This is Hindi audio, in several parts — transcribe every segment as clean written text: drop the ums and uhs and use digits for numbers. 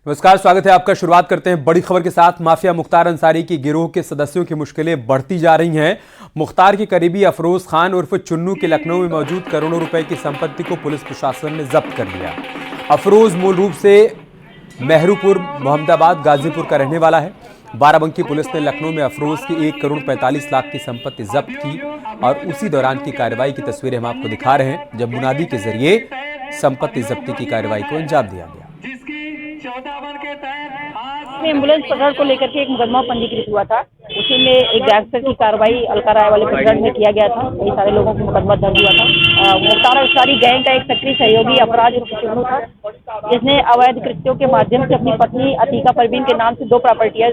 नमस्कार, स्वागत है आपका। शुरुआत करते हैं बड़ी खबर के साथ। माफिया मुख्तार अंसारी की गिरोह के सदस्यों की मुश्किलें बढ़ती जा रही हैं। मुख्तार के करीबी अफरोज खान उर्फ चुन्नू के लखनऊ में मौजूद करोड़ों रुपए की संपत्ति को पुलिस प्रशासन ने जब्त कर लिया। अफरोज मूल रूप से मेहरुपुर, मोहम्मदाबाद, गाजीपुर का रहने वाला है। बाराबंकी पुलिस ने लखनऊ में अफरोज की 1 करोड़ 45 लाख की संपत्ति जब्त की और उसी दौरान की कार्रवाई की तस्वीरें हम आपको दिखा रहे हैं, जब मुनादी के जरिए संपत्ति जब्ती की कार्रवाई को अंजाम दिया गया। एम्बुलेंस प्रकरण को लेकर के एक मुकदमा पंजीकृत हुआ था। उसी में एक गैंगस्टर की कार्रवाई अलका राय वाले प्रकरण में किया गया था। कई सारे लोगों को मुकदमा दर्ज हुआ था। मुख्तार अंसारी गैंग का एक सक्रिय सहयोगी अपराध चुन्नू था, जिसने अवैध कृत्यों के माध्यम से अपनी पत्नी अतीका परवीन के नाम से 2 प्रॉपर्टियां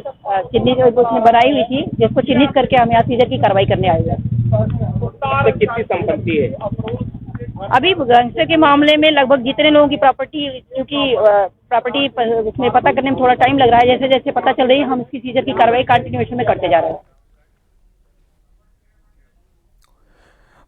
चिन्हित उसने बनाई हुई थी, जिसको चिन्हित करके हम यहाँ सीजर की कार्रवाई करने आए हैं। कितनी संपत्ति है? अभी गैंगस्टर के मामले में लगभग जितने लोगों की प्रॉपर्टी, क्योंकि प्रॉपर्टी उसमें पता करने में थोड़ा टाइम लग रहा है, जैसे जैसे पता चल रही है हम इसकी सीजर की कार्रवाई कंटिन्यूएशन में करते जा रहे हैं।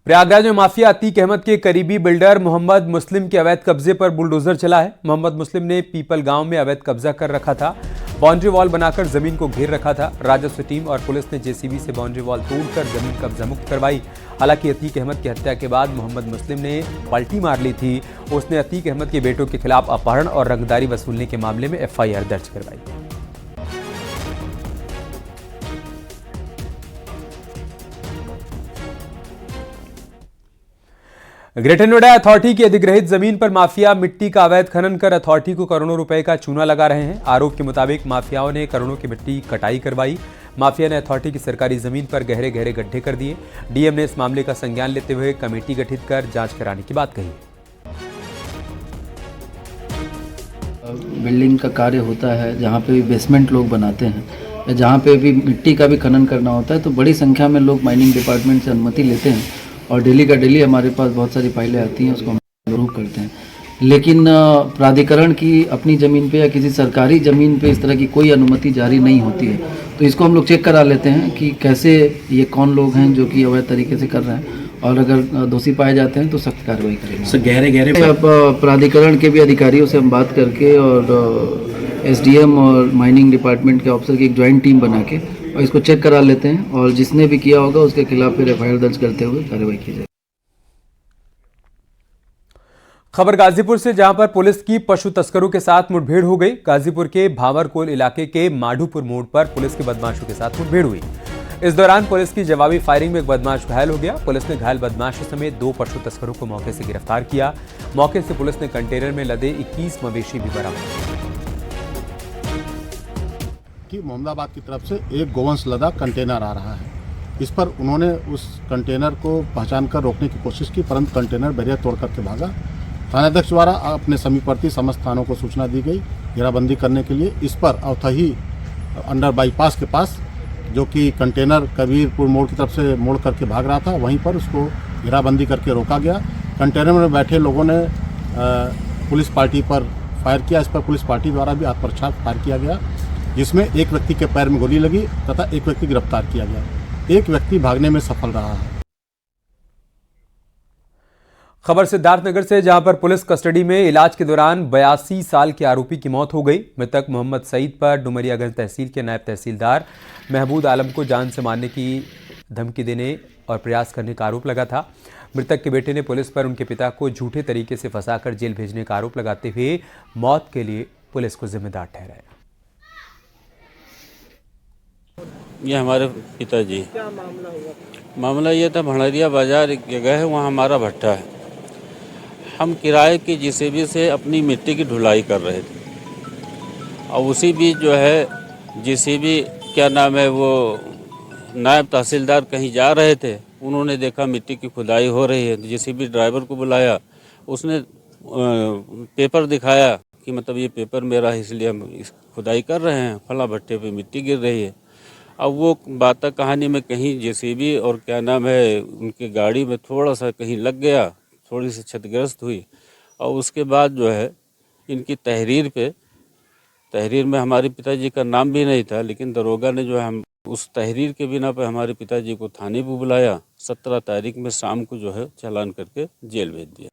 प्रयागराज में माफिया अतीक अहमद के करीबी बिल्डर मोहम्मद मुस्लिम के अवैध कब्जे पर बुलडोजर चला है। मोहम्मद मुस्लिम ने पीपल गांव में अवैध कब्जा कर रखा था। बाउंड्री वॉल बनाकर जमीन को घेर रखा था। राजस्व टीम और पुलिस ने जेसीबी से बाउंड्री वॉल तोड़कर जमीन कब्जा मुक्त करवाई। हालांकि अतीक अहमद की हत्या के बाद मोहम्मद मुस्लिम ने पलटी मार ली थी। उसने अतीक अहमद के बेटों के खिलाफ अपहरण और रंगदारी वसूलने के मामले में एफआईआर दर्ज करवाई। ग्रेटर नोएडा अथॉरिटी की अधिग्रहित जमीन पर माफिया मिट्टी का अवैध खनन कर अथॉरिटी को करोड़ों रुपए का चूना लगा रहे हैं। आरोप के मुताबिक माफियाओं ने करोड़ों की मिट्टी कटाई करवाई। माफिया ने अथॉरिटी की सरकारी जमीन पर गहरे गहरे गड्ढे कर दिए। डीएम ने इस मामले का संज्ञान लेते हुए कमेटी गठित कर जांच कराने की बात कही। बिल्डिंग का कार्य होता है, जहाँ पे भी बेसमेंट लोग बनाते हैं या जहाँ पे भी मिट्टी का भी खनन करना होता है, तो बड़ी संख्या में लोग माइनिंग डिपार्टमेंट से अनुमति लेते हैं और डेली का डेली हमारे पास बहुत सारी फाइलें आती हैं, उसको हम अप्रूव करते हैं। लेकिन प्राधिकरण की अपनी ज़मीन पे या किसी सरकारी ज़मीन पे इस तरह की कोई अनुमति जारी नहीं होती है, तो इसको हम लोग चेक करा लेते हैं कि कैसे ये कौन लोग हैं जो कि अवैध तरीके से कर रहे हैं, और अगर दोषी पाए जाते हैं तो सख्त कार्रवाई करेंगे। सर, गहरे अब प्राधिकरण के भी अधिकारियों से हम बात करके और एसडीएम और माइनिंग डिपार्टमेंट के ऑफिसर की एक ज्वाइंट टीम बना के और इसको चेक करा लेते हैं, और जिसने भी किया होगा उसके खिलाफ फिर एफआईआर दर्ज करते हुए कार्रवाई की जाएगी। खबर गाजीपुर से, जहां पर पुलिस की पशु तस्करों के साथ मुठभेड़ हो गई। गाजीपुर के भावरकोल इलाके के माधुपुर मोड़ पर पुलिस के बदमाशों के साथ मुठभेड़ हुई। इस दौरान पुलिस की जवाबी फायरिंग में एक बदमाश घायल हो गया। पुलिस ने घायल बदमाशों समेत 2 पशु तस्करों को मौके से गिरफ्तार किया। मौके से पुलिस ने कंटेनर में लदे 21 मवेशी भी बरामद किए। कि मोहम्मदाबाद की तरफ से एक गोवंश लदा कंटेनर आ रहा है। इस पर उन्होंने उस कंटेनर को पहचान कर रोकने की कोशिश की, परंतु कंटेनर बैरियर तोड़ करके भागा। थानाध्यक्ष द्वारा अपने समीपवर्ती समस्त थानों को सूचना दी गई घेराबंदी करने के लिए। इस पर अवथही अंडर बाईपास के पास, जो कि कंटेनर कबीरपुर मोड़ की तरफ से मोड़ करके भाग रहा था, वहीं पर उसको घेराबंदी करके रोका गया। कंटेनर में बैठे लोगों ने पुलिस पार्टी पर फायर किया। इस पर पुलिस पार्टी द्वारा भी आत्मरक्षा फायर किया गया, जिसमें एक व्यक्ति के पैर में गोली लगी तथा एक व्यक्ति गिरफ्तार किया गया। एक व्यक्ति भागने में सफल रहा है। खबर सिद्धार्थनगर से, जहां पर पुलिस कस्टडी में इलाज के दौरान 82 साल के आरोपी की मौत हो गई। मृतक मोहम्मद सईद पर डुमरियागंज तहसील के नायब तहसीलदार महबूद आलम को जान से मारने की धमकी देने और प्रयास करने का आरोप लगा था। मृतक के बेटे ने पुलिस पर उनके पिता को झूठे तरीके से फंसाकर जेल भेजने का आरोप लगाते हुए मौत के लिए पुलिस को जिम्मेदार ठहराया। ये हमारे पिताजी। क्या मामला हुआ? मामला ये था, भंडरिया बाजार एक जगह है, वहाँ हमारा भट्टा है। हम किराए की जेसीबी से अपनी मिट्टी की ढुलाई कर रहे थे और उसी बीच जो है जेसीबी, क्या नाम है वो, नायब तहसीलदार कहीं जा रहे थे, उन्होंने देखा मिट्टी की खुदाई हो रही है। जेसीबी ड्राइवर को बुलाया, उसने पेपर दिखाया कि मतलब ये पेपर मेरा है, इसलिए हम इस खुदाई कर रहे हैं, फला भट्टे पे मिट्टी गिर रही है। अब वो बात कहानी में कहीं जेसीबी और क्या नाम है उनकी गाड़ी में थोड़ा सा कहीं लग गया, थोड़ी सी क्षतिग्रस्त हुई, और उसके बाद जो है इनकी तहरीर में हमारे पिताजी का नाम भी नहीं था, लेकिन दरोगा ने जो है हम उस तहरीर के बिना पे हमारे पिताजी को थाने पर बुलाया। 17 तारीख में शाम को जो है चालान करके जेल भेज दिया।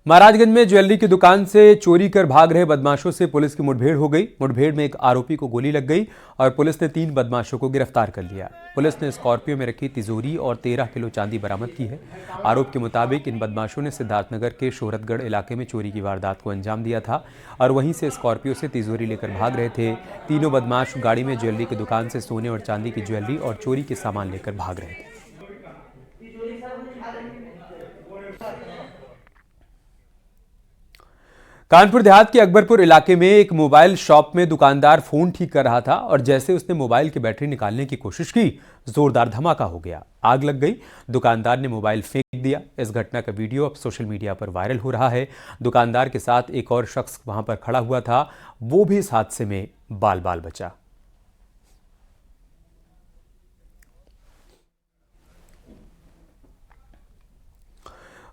महाराजगंज में ज्वेलरी की दुकान से चोरी कर भाग रहे बदमाशों से पुलिस की मुठभेड़ हो गई। मुठभेड़ में एक आरोपी को गोली लग गई और पुलिस ने 3 बदमाशों को गिरफ्तार कर लिया। पुलिस ने स्कॉर्पियो में रखी तिजोरी और 13 किलो चांदी बरामद की है। आरोप के मुताबिक इन बदमाशों ने सिद्धार्थनगर के शोहरतगढ़ इलाके में चोरी की वारदात को अंजाम दिया था और वहीं से स्कॉर्पियो से तिजोरी लेकर भाग रहे थे। तीनों बदमाश गाड़ी में ज्वेलरी की दुकान से सोने और चांदी की ज्वेलरी और चोरी के सामान लेकर भाग रहे थे। कानपुर देहात के अकबरपुर इलाके में एक मोबाइल शॉप में दुकानदार फोन ठीक कर रहा था और जैसे उसने मोबाइल की बैटरी निकालने की कोशिश की, जोरदार धमाका हो गया, आग लग गई। दुकानदार ने मोबाइल फेंक दिया। इस घटना का वीडियो अब सोशल मीडिया पर वायरल हो रहा है। दुकानदार के साथ एक और शख्स वहां पर खड़ा हुआ था, वो भी इस हादसे में बाल बाल बचा।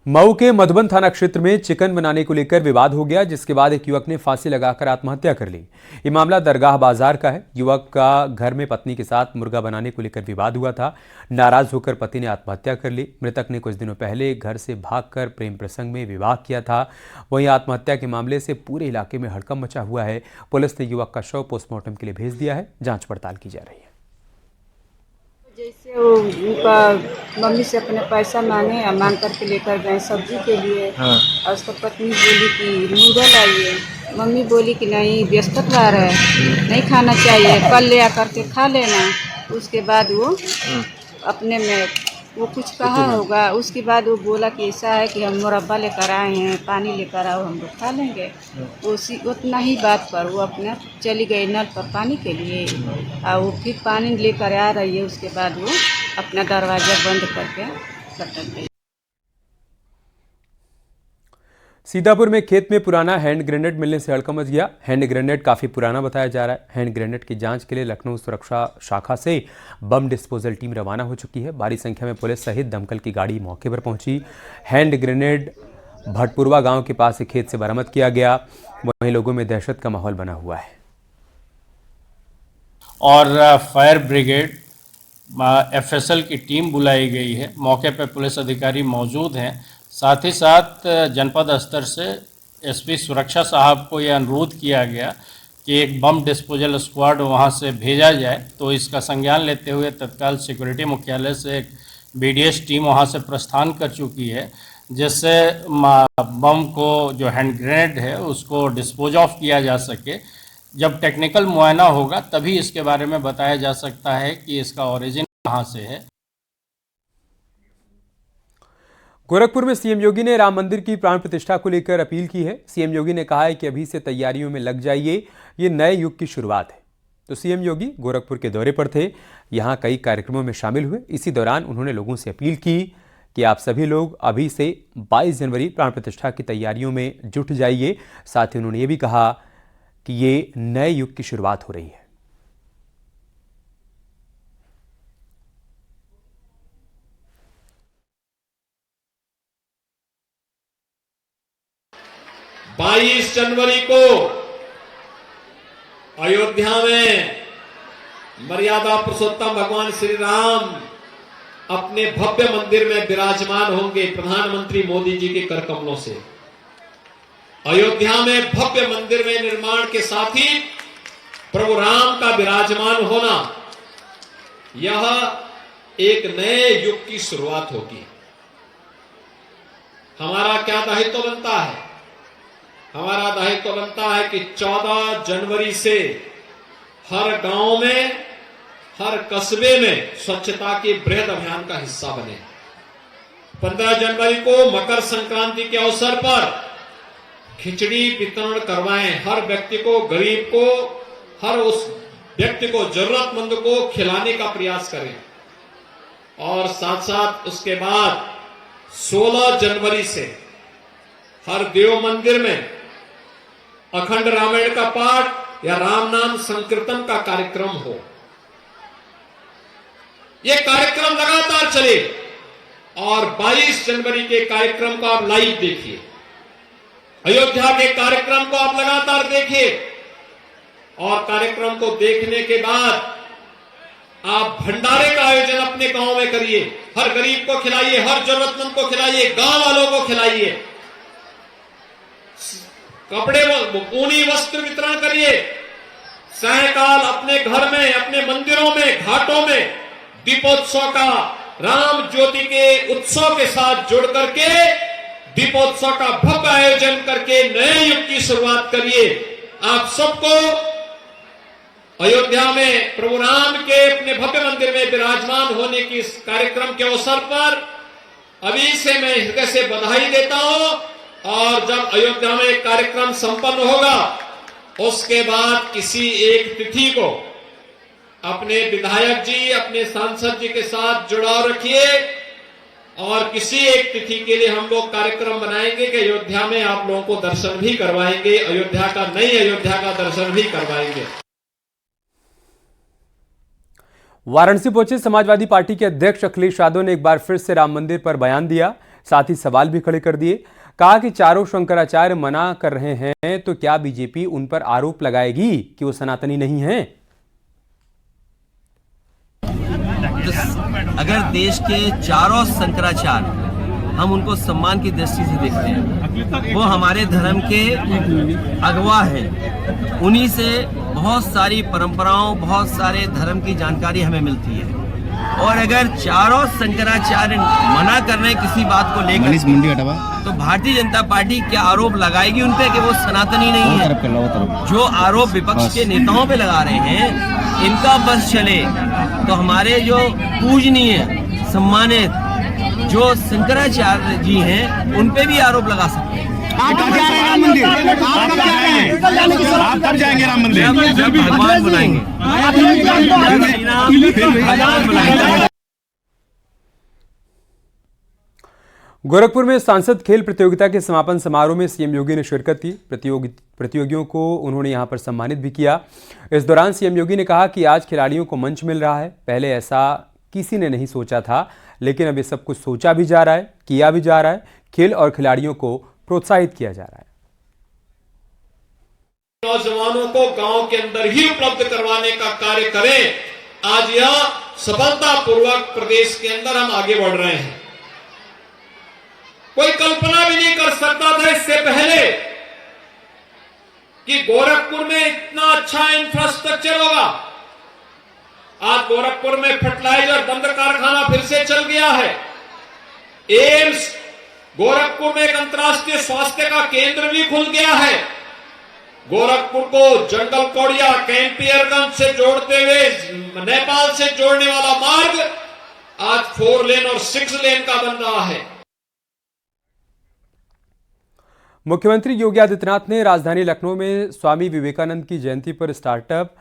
मऊ के मधुबन थाना क्षेत्र में चिकन बनाने को लेकर विवाद हो गया, जिसके बाद एक युवक ने फांसी लगाकर आत्महत्या कर ली। ये मामला दरगाह बाजार का है। युवक का घर में पत्नी के साथ मुर्गा बनाने को लेकर विवाद हुआ था। नाराज होकर पति ने आत्महत्या कर ली। मृतक ने कुछ दिनों पहले घर से भागकर प्रेम प्रसंग में विवाह किया था। वहीं आत्महत्या के मामले से पूरे इलाके में हड़कंप मचा हुआ है। पुलिस ने युवक का शव पोस्टमार्टम के लिए भेज दिया है। जांच पड़ताल की जा रही है। जैसे वो उनका मम्मी से अपने पैसा मांग करके लेकर गए सब्जी के लिए। और उसका पत्नी बोली कि नूडल आइए, मम्मी बोली कि नहीं बृहस्पतिवार है, नहीं खाना चाहिए, कल ले आकर के खा लेना। उसके बाद वो अपने में वो कुछ कहा होगा। उसके बाद वो बोला कि ऐसा है कि हम मुरब्बा लेकर आए हैं, पानी लेकर आओ, हम लोग खा लेंगे। उसी उतना ही बात पर वो अपने चली गई नल पर पानी के लिए और वो फिर पानी लेकर आ रही है। उसके बाद वो अपना दरवाज़ा बंद करके सटक गई। सीतापुर में खेत में पुराना हैंड ग्रेनेड मिलने से हड़कंप मच गया। हैंड ग्रेनेड काफी पुराना बताया जा रहा है। हैंड ग्रेनेड की जांच के लिए लखनऊ सुरक्षा शाखा से बम डिस्पोजल टीम रवाना हो चुकी है। भारी संख्या में पुलिस सहित दमकल की गाड़ी मौके पर पहुंची। हैंड ग्रेनेड भटपुरवा गांव के पास एक खेत से बरामद किया गया। वहीं लोगों में दहशत का माहौल बना हुआ है। और फायर ब्रिगेड एफएसएल की टीम बुलाई गई है। मौके पर पुलिस अधिकारी मौजूद हैं। साथ ही साथ जनपद स्तर से एसपी सुरक्षा साहब को यह अनुरोध किया गया कि एक बम डिस्पोजल स्क्वाड वहां से भेजा जाए। तो इसका संज्ञान लेते हुए तत्काल सिक्योरिटी मुख्यालय से एक बीडीएस टीम वहां से प्रस्थान कर चुकी है, जिससे बम को जो हैंड ग्रेनेड है उसको डिस्पोज ऑफ किया जा सके। जब टेक्निकल मुआयना होगा तभी इसके बारे में बताया जा सकता है कि इसका ओरिजिन कहाँ से है। गोरखपुर में सीएम योगी ने राम मंदिर की प्राण प्रतिष्ठा को लेकर अपील की है। सीएम योगी ने कहा है कि अभी से तैयारियों में लग जाइए, ये नए युग की शुरुआत है। तो सीएम योगी गोरखपुर के दौरे पर थे, यहां कई कार्यक्रमों में शामिल हुए। इसी दौरान उन्होंने लोगों से अपील की कि आप सभी लोग अभी से 22 जनवरी प्राण प्रतिष्ठा की तैयारियों में जुट जाइए। साथ ही उन्होंने ये भी कहा कि ये नए युग की शुरुआत हो रही है। 22 जनवरी को अयोध्या में मर्यादा पुरुषोत्तम भगवान श्री राम अपने भव्य मंदिर में विराजमान होंगे। प्रधानमंत्री मोदी जी के कर कमलों से अयोध्या में भव्य मंदिर में निर्माण के साथ ही प्रभु राम का विराजमान होना, यह एक नए युग की शुरुआत होगी। हमारा क्या दायित्व बनता है? हमारा दायित्व बनता है कि 14 जनवरी से हर गांव में, हर कस्बे में स्वच्छता के बृहद अभियान का हिस्सा बने। 15 जनवरी को मकर संक्रांति के अवसर पर खिचड़ी वितरण करवाएं। हर व्यक्ति को, गरीब को, हर उस व्यक्ति को, जरूरतमंद को खिलाने का प्रयास करें। और साथ साथ उसके बाद 16 जनवरी से हर देव मंदिर में अखंड रामायण का पाठ या राम नाम संकीर्तन का कार्यक्रम हो। यह कार्यक्रम लगातार चले और 22 जनवरी के कार्यक्रम को आप लाइव देखिए। अयोध्या के कार्यक्रम को आप लगातार देखिए और कार्यक्रम को देखने के बाद आप भंडारे का आयोजन अपने गांव में करिए। हर गरीब को खिलाइए, हर जरूरतमंद को खिलाइए, गांव वालों को खिलाइए। कपड़े ऊनी वस्त्र वितरण करिए। सायकाल अपने घर में, अपने मंदिरों में, घाटों में दीपोत्सव का, राम ज्योति के उत्सव के साथ जुड़ करके दीपोत्सव का भव्य आयोजन करके नए युग की शुरुआत करिए। आप सबको अयोध्या में प्रभु राम के अपने भव्य मंदिर में विराजमान होने की इस कार्यक्रम के अवसर पर अभी से मैं हृदय से बधाई देता हूं। और जब अयोध्या में कार्यक्रम संपन्न होगा उसके बाद किसी एक तिथि को अपने विधायक जी, अपने सांसद जी के साथ जुड़ाव रखिए और किसी एक तिथि के लिए हम लोग कार्यक्रम बनाएंगे कि अयोध्या में आप लोगों को दर्शन भी करवाएंगे, अयोध्या का, नई अयोध्या का दर्शन भी करवाएंगे। वाराणसी पहुंचे समाजवादी पार्टी के अध्यक्ष अखिलेश यादव ने एक बार फिर से राम मंदिर पर बयान दिया, साथ ही सवाल भी खड़े कर दिए। कहा कि चारों शंकराचार्य मना कर रहे हैं तो क्या बीजेपी उन पर आरोप लगाएगी कि वो सनातनी नहीं हैं? अगर देश के चारों शंकराचार्य हम उनको सम्मान की दृष्टि से देखते हैं, वो हमारे धर्म के अगवा हैं, उन्हीं से बहुत सारी परंपराओं, बहुत सारे धर्म की जानकारी हमें मिलती है। और अगर चारों शंकराचार्य मना कर रहे हैं किसी बात को लेकर, तो भारतीय जनता पार्टी क्या आरोप लगाएगी उन पे कि वो सनातनी नहीं है? जो आरोप विपक्ष के नेताओं पे लगा रहे हैं, इनका बस चले तो हमारे जो पूजनीय, सम्मानित जो शंकराचार्य जी हैं उन पे भी आरोप लगा सकते हैं। आप कब जा रहे हैं राम मंदिर? आप कब जाएंगे राम मंदिर? जब भगवान बुलाएंगे। गोरखपुर में सांसद खेल प्रतियोगिता के समापन समारोह में सीएम योगी ने शिरकत की। प्रतियोगियों को उन्होंने यहां पर सम्मानित भी किया। इस दौरान सीएम योगी ने कहा कि आज खिलाड़ियों को मंच मिल रहा है, पहले ऐसा किसी ने नहीं सोचा था, लेकिन अब ये सब कुछ सोचा भी जा रहा है, किया भी जा रहा है। खेल और खिलाड़ियों को प्रोत्साहित किया जा रहा है। नौजवानों को गांव के अंदर ही उपलब्ध करवाने का कार्य करें। आज यह सफलतापूर्वक प्रदेश के अंदर हम आगे बढ़ रहे हैं। कोई कल्पना भी नहीं कर सकता था इससे पहले कि गोरखपुर में इतना अच्छा इंफ्रास्ट्रक्चर होगा। आज गोरखपुर में फर्टिलाइजर बंदर कारखाना फिर से चल गया है। एम्स, गोरखपुर में एक अंतर्राष्ट्रीय स्वास्थ्य का केंद्र भी खुल गया है। गोरखपुर को जंगल कौड़िया, कैंपियरगंज से जोड़ते हुए नेपाल से जोड़ने वाला मार्ग आज 4 लेन और 6 लेन का बन रहा है। मुख्यमंत्री योगी आदित्यनाथ ने राजधानी लखनऊ में स्वामी विवेकानंद की जयंती पर स्टार्टअप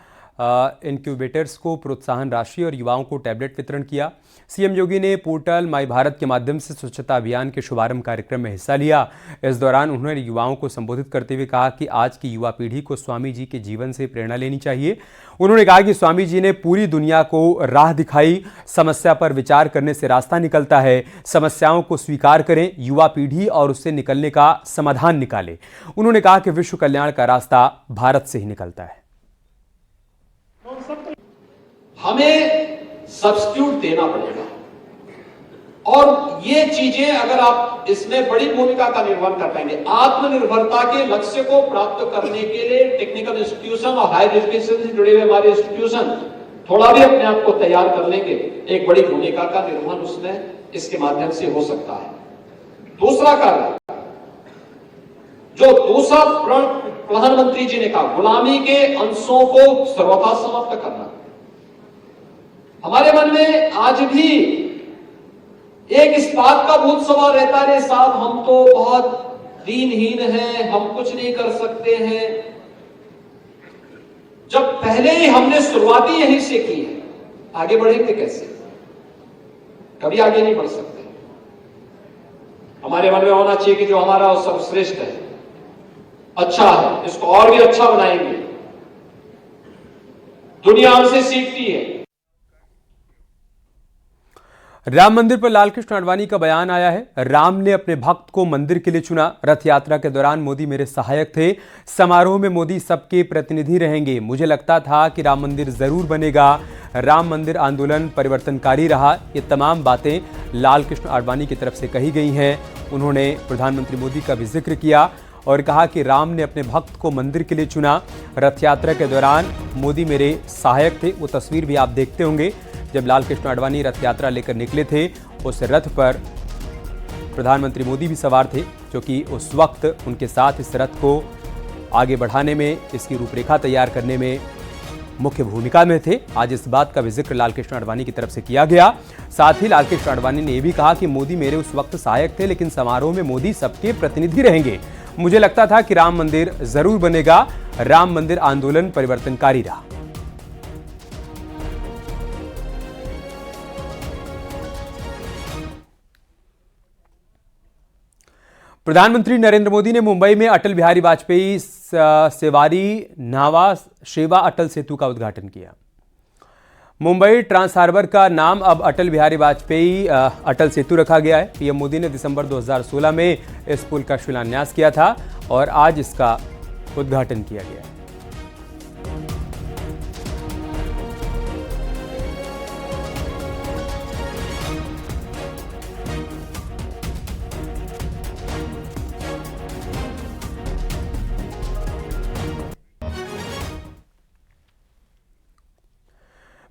इनक्यूबेटर्स को प्रोत्साहन राशि और युवाओं को टैबलेट वितरण किया। सीएम योगी ने पोर्टल माई भारत के माध्यम से स्वच्छता अभियान के शुभारंभ कार्यक्रम में हिस्सा लिया। इस दौरान उन्होंने युवाओं को संबोधित करते हुए कहा कि आज की युवा पीढ़ी को स्वामी जी के जीवन से प्रेरणा लेनी चाहिए। उन्होंने कहा कि स्वामी जी ने पूरी दुनिया को राह दिखाई। समस्या पर विचार करने से रास्ता निकलता है। समस्याओं को स्वीकार करें, युवा पीढ़ी और उससे निकलने का समाधान निकाले। उन्होंने कहा कि विश्व कल्याण का रास्ता भारत से ही निकलता है। हमें सब्स्टिट्यूट देना पड़ेगा और ये चीजें अगर आप इसमें बड़ी भूमिका का निर्वहन कर पाएंगे। आत्मनिर्भरता के लक्ष्य को प्राप्त करने के लिए टेक्निकल इंस्टीट्यूशन और हायर एजुकेशन से जुड़े हुए हमारे इंस्टीट्यूशन थोड़ा भी अपने आप को तैयार कर लेंगे, एक बड़ी भूमिका का निर्वहन उसमें इसके माध्यम से हो सकता है। दूसरा कार्य जो दूसरा प्रधानमंत्री जी ने कहा, गुलामी के अंशों को सर्वथा समाप्त करना। हमारे मन में आज भी एक इस बात का भूत सवाल रहता है, साहब हम तो बहुत दीनहीन हैं, हम कुछ नहीं कर सकते हैं। जब पहले ही हमने शुरुआती यहीं से की है, आगे बढ़ेंगे कैसे? कभी आगे नहीं बढ़ सकते। हमारे मन में होना चाहिए कि जो हमारा वो सर्वश्रेष्ठ है, अच्छा है, इसको और भी अच्छा बनाएंगे। दुनिया हमसे सीखती है। राम मंदिर पर लालकृष्ण आडवाणी का बयान आया है। राम ने अपने भक्त को मंदिर के लिए चुना। रथ यात्रा के दौरान मोदी मेरे सहायक थे। समारोह में मोदी सबके प्रतिनिधि रहेंगे। मुझे लगता था कि राम मंदिर जरूर बनेगा। राम मंदिर आंदोलन परिवर्तनकारी रहा। ये तमाम बातें लालकृष्ण आडवाणी की तरफ से कही गई हैं। उन्होंने प्रधानमंत्री मोदी का भी जिक्र किया और कहा कि राम ने अपने भक्त को मंदिर के लिए चुना। रथ यात्रा के दौरान मोदी मेरे सहायक थे। वो तस्वीर भी आप देखते होंगे जब लाल कृष्ण आडवाणी रथ यात्रा लेकर निकले थे। उस रथ पर प्रधानमंत्री मोदी भी सवार थे, जो कि उस वक्त उनके साथ इस रथ को आगे बढ़ाने में, इसकी रूपरेखा तैयार करने में मुख्य भूमिका में थे। आज इस बात का भी जिक्र लाल कृष्ण आडवाणी की तरफ से किया गया। साथ ही लाल कृष्ण आडवाणी ने यह भी कहा कि मोदी मेरे उस वक्त सहायक थे, लेकिन समारोह में मोदी सबके प्रतिनिधि रहेंगे। मुझे लगता था कि राम मंदिर जरूर बनेगा। राम मंदिर आंदोलन परिवर्तनकारी रहा। प्रधानमंत्री नरेंद्र मोदी ने मुंबई में अटल बिहारी वाजपेयी सेवारी नावा शेवा अटल सेतु का उद्घाटन किया। मुंबई ट्रांस हार्बर का नाम अब अटल बिहारी वाजपेयी अटल सेतु रखा गया है। पीएम मोदी ने दिसंबर 2016 में इस पुल का शिलान्यास किया था और आज इसका उद्घाटन किया गया है।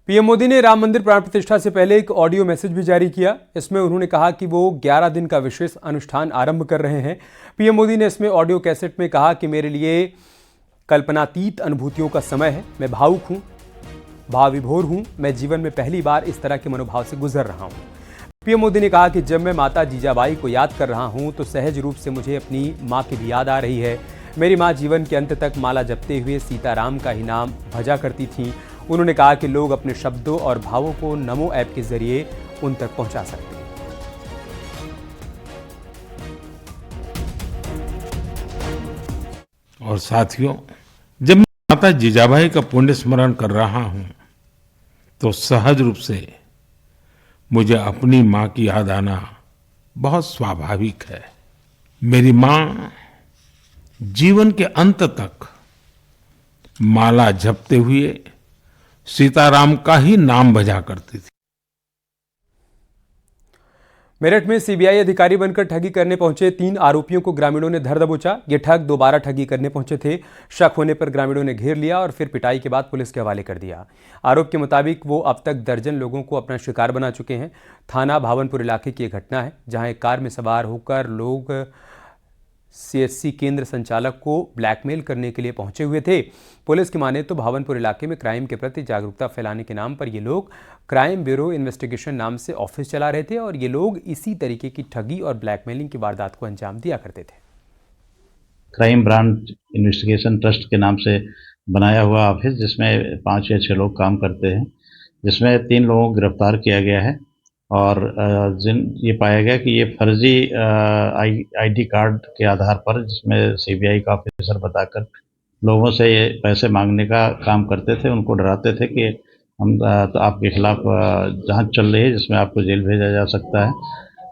पीएम मोदी ने राम मंदिर प्राण प्रतिष्ठा से पहले एक ऑडियो मैसेज भी जारी किया। इसमें उन्होंने कहा कि वो 11 दिन का विशेष अनुष्ठान आरंभ कर रहे हैं। पीएम मोदी ने इसमें ऑडियो कैसेट में कहा कि मेरे लिए कल्पनातीत अनुभूतियों का समय है। मैं भावुक हूं, भाव विभोर हूं। मैं जीवन में पहली बार इस तरह के मनोभाव से गुजर रहा हूं। पीएम मोदी ने कहा कि जब मैं माता जीजाबाई को याद कर रहा हूं तो सहज रूप से मुझे अपनी मां की भी याद आ रही है। मेरी मां जीवन के अंत तक माला जपते हुए सीताराम का ही नाम भजा करती थी। उन्होंने कहा कि लोग अपने शब्दों और भावों को नमो ऐप के जरिए उन तक पहुंचा सकते हैं। और साथियों, जब मैं माता जीजाबाई का पुण्य स्मरण कर रहा हूं तो सहज रूप से मुझे अपनी मां की याद आना बहुत स्वाभाविक है। मेरी मां जीवन के अंत तक माला जपते हुए सीताराम का ही नाम भजा करती थी। मेरठ में सीबीआई अधिकारी बनकर ठगी करने पहुंचे 3 आरोपियों को ग्रामीणों ने धर दबोचा। ये ठग दोबारा ठगी करने पहुंचे थे। शक होने पर ग्रामीणों ने घेर लिया और फिर पिटाई के बाद पुलिस के हवाले कर दिया। आरोप के मुताबिक वो अब तक दर्जन लोगों को अपना शिकार बना चुके हैं। थाना भावनपुर इलाके की एक घटना है, जहां एक कार में सवार होकर लोग सीएससी केंद्र संचालक को ब्लैकमेल करने के लिए पहुंचे हुए थे। पुलिस की माने तो भावनपुर इलाके में क्राइम के प्रति जागरूकता फैलाने के नाम पर ये लोग क्राइम ब्यूरो इन्वेस्टिगेशन नाम से ऑफिस चला रहे थे और ये लोग इसी तरीके की ठगी और ब्लैकमेलिंग की वारदात को अंजाम दिया करते थे। क्राइम ब्रांच इन्वेस्टिगेशन ट्रस्ट के नाम से बनाया हुआ ऑफिस, जिसमें 5 या 6 लोग काम करते हैं, जिसमें 3 लोगों को गिरफ्तार किया गया है और ये पाया गया कि ये फर्जी आईडी कार्ड के आधार पर, जिसमें सीबीआई का ऑफिसर बताकर लोगों से ये पैसे मांगने का काम करते थे। उनको डराते थे कि हम तो आपके खिलाफ जांच चल रही है, जिसमें आपको जेल भेजा जा सकता है।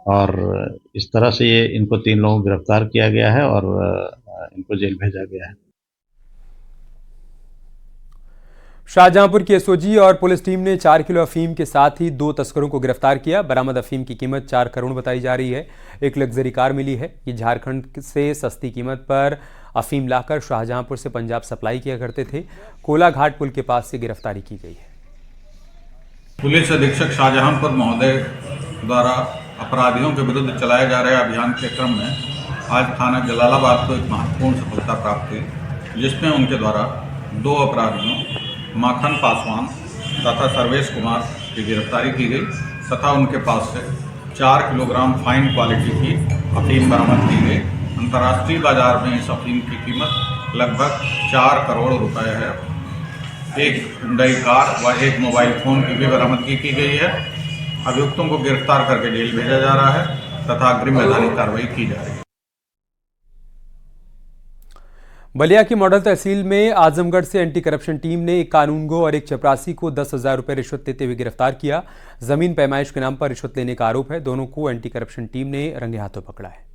और इस तरह से ये इनको 3 लोगों को गिरफ्तार किया गया है और इनको जेल भेजा गया है। शाहजहांपुर की एसओजी और पुलिस टीम ने 4 किलो अफीम के साथ ही 2 तस्करों को गिरफ्तार किया। बरामद अफीम की कीमत 4 करोड़ बताई जा रही है। एक लग्जरी कार मिली है। ये झारखंड से सस्ती कीमत पर अफीम लाकर शाहजहांपुर से पंजाब सप्लाई किया करते थे। कोला घाट पुल के पास से गिरफ्तारी की गई है। पुलिस अधीक्षक शाहजहांपुर महोदय द्वारा अपराधियों के विरुद्ध चलाए जा रहे अभियान के क्रम में आज थाना जलालाबाद को एक महत्वपूर्ण सफलता प्राप्त हुई, जिसमें उनके द्वारा 2 अपराधियों माखन पासवान तथा सर्वेश कुमार की गिरफ्तारी की गई तथा उनके पास से 4 किलोग्राम फाइन क्वालिटी की अफीम बरामद की गई। अंतर्राष्ट्रीय बाजार में इस अफीम की कीमत लगभग 4 करोड़ रुपए है। एक हुंडई कार व एक मोबाइल फोन की भी बरामदगी की गई है। अभियुक्तों को गिरफ्तार करके जेल भेजा जा रहा है तथा अग्रिम वैधानिक कार्रवाई की जा रही है। बलिया की मॉडल तहसील में आजमगढ़ से एंटी करप्शन टीम ने एक कानूनगो और एक चपरासी को 10,000 रुपये रिश्वत लेते हुए गिरफ्तार किया। जमीन पैमाइश के नाम पर रिश्वत लेने का आरोप है। दोनों को एंटी करप्शन टीम ने रंगे हाथों पकड़ा है।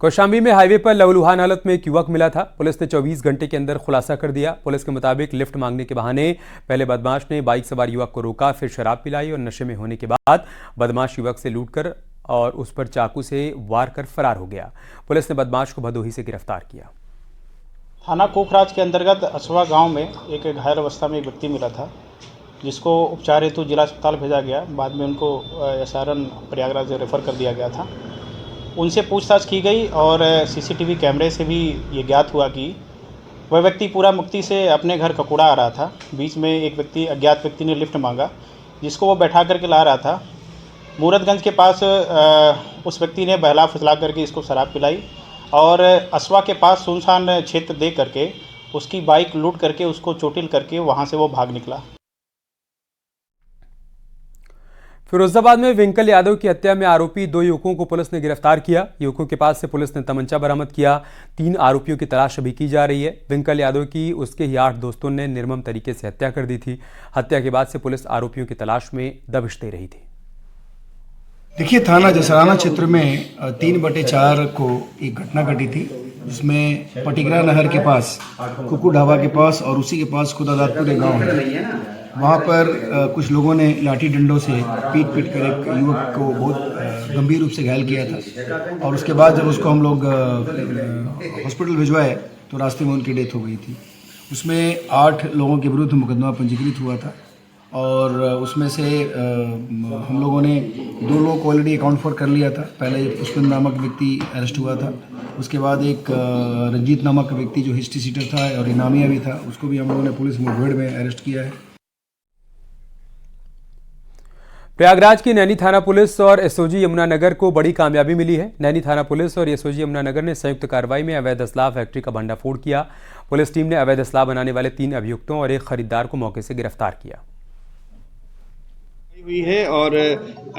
कौशाम्बी में हाईवे पर लहूलुहान हालत में एक युवक मिला था। पुलिस ने 24 घंटे के अंदर खुलासा कर दिया। पुलिस के मुताबिक लिफ्ट मांगने के बहाने पहले बदमाश ने बाइक सवार युवक को रोका, फिर शराब पिलाई और नशे में होने के बाद बदमाश युवक से लूटकर और उस पर चाकू से वार कर फरार हो गया। पुलिस ने बदमाश को भदोही से गिरफ्तार किया। थाना कोखराज के अंतर्गत असवा गांव में एक घायल अवस्था में एक व्यक्ति मिला था, जिसको उपचार हेतु जिला अस्पताल भेजा गया। बाद में उनको एसआरएन प्रयागराज रेफर कर दिया गया था। उनसे पूछताछ की गई और सीसीटीवी कैमरे से भी ये ज्ञात हुआ कि वह व्यक्ति पूरा मुक्ति से अपने घर ककुड़ा आ रहा था। बीच में एक व्यक्ति अज्ञात व्यक्ति ने लिफ्ट मांगा, जिसको वो बैठा करके ला रहा था। मूरतगंज के पास उस व्यक्ति ने बहला फुसला करके इसको शराब पिलाई और असवा के पास सुनसान क्षेत्र दे करके उसकी बाइक लूट करके उसको चोटिल करके वहां से वो भाग निकला। फिरोजाबाद में विंकल यादव की हत्या में आरोपी 2 युवकों को पुलिस ने गिरफ्तार किया। युवकों के पास से पुलिस ने तमंचा बरामद किया। 3 आरोपियों की तलाश अभी की जा रही है। विंकल यादव की उसके ही 8 दोस्तों ने निर्मम तरीके से हत्या कर दी थी। हत्या के बाद से पुलिस आरोपियों की तलाश में दबिश दे रही थी। देखिए, थाना जसराना क्षेत्र में 3/4 को एक घटना घटी थी, जिसमें पटिगरा नहर के पास, कुकू ढाबा के पास और उसी के पास खुदादातपुर एक गाँव है, वहाँ पर कुछ लोगों ने लाठी डंडों से पीट कर एक युवक को बहुत गंभीर रूप से घायल किया था। और उसके बाद जब उसको हम लोग हॉस्पिटल भिजवाए तो रास्ते में उनकी डेथ हो गई थी। उसमें 8 लोगों के विरुद्ध मुकदमा पंजीकृत हुआ था और उसमें से हम लोगों ने 2 लोगों को ऑलरेडी अकाउंट फॉर कर लिया था। पहले पुष्पिंद नामक व्यक्ति अरेस्ट हुआ था, उसके बाद एक रंजीत नामक व्यक्ति जो हिस्ट्री सीटर था और इनामिया भी था, उसको भी हम लोगों ने पुलिस मुठभेड़ में अरेस्ट किया है। प्रयागराज की नैनी थाना पुलिस और एसओजी यमुनानगर को बड़ी कामयाबी मिली है। नैनी थाना पुलिस और एसओजी यमुनानगर ने संयुक्त कार्रवाई में अवैध असलाह फैक्ट्री का भंडाफोड़ किया। पुलिस टीम ने अवैध असलाह बनाने वाले 3 अभियुक्तों और एक खरीदार को मौके से गिरफ्तार किया हुई है और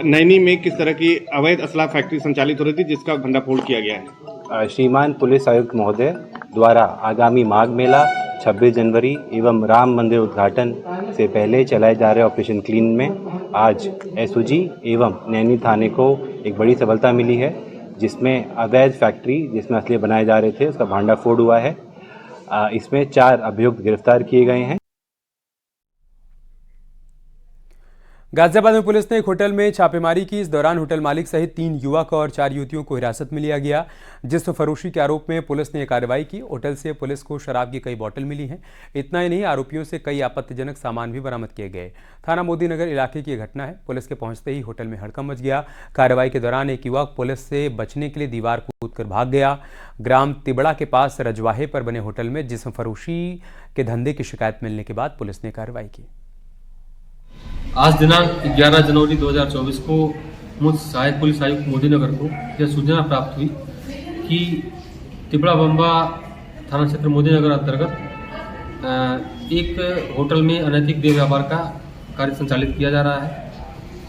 नैनी में किस तरह की अवैध असलाह फैक्ट्री संचालित हो रही थी, जिसका भंडाफोड़ किया गया है। श्रीमान पुलिस आयुक्त महोदय द्वारा आगामी माघ मेला, 26 जनवरी एवं राम मंदिर उद्घाटन से पहले चलाए जा रहे ऑपरेशन क्लीन में आज एसओजी एवं नैनी थाने को एक बड़ी सफलता मिली है, जिसमें अवैध फैक्ट्री जिसमें असले बनाए जा रहे थे उसका भांडाफोड़ हुआ है। इसमें 4 अभियुक्त गिरफ्तार किए गए हैं। गाजियाबाद में पुलिस ने एक होटल में छापेमारी की। इस दौरान होटल मालिक सहित 3 युवक और 4 युवतियों को हिरासत में लिया गया। जिस्म फरोशी के आरोप में पुलिस ने यह कार्रवाई की। होटल से पुलिस को शराब की कई बोतल मिली हैं। इतना ही नहीं, आरोपियों से कई आपत्तिजनक सामान भी बरामद किए गए। थाना मोदी नगर इलाके की घटना है। पुलिस के पहुंचते ही होटल में हड़कंप मच गया। कार्रवाई के दौरान एक युवक पुलिस से बचने के लिए दीवार कूदकर भाग गया। ग्राम तिबड़ा के पास रजवाहे पर बने होटल में जिस्म फरोशी के धंधे की शिकायत मिलने के बाद पुलिस ने कार्रवाई की। आज दिनांक 11 जनवरी 2024 को मुझ सहायक पुलिस आयुक्त मोदी नगर को यह सूचना प्राप्त हुई कि तिबड़ा बम्बा थाना क्षेत्र मोदी नगर अंतर्गत एक होटल में अनैतिक देह व्यापार का कार्य संचालित किया जा रहा है।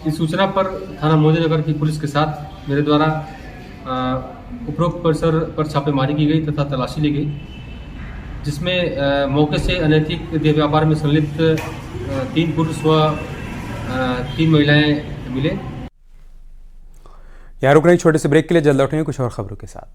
इस सूचना पर थाना मोदी नगर की पुलिस के साथ मेरे द्वारा उपरोक्त परिसर पर छापेमारी की गई तथा तलाशी ली गई, जिसमें मौके से अनैतिक देह व्यापार में संलिप्त 3 पुरुष व 3 महिलाएं मिले। यहाँ रुक रहे छोटे से ब्रेक के लिए, जल्द लौटेंगे कुछ और खबरों के साथ।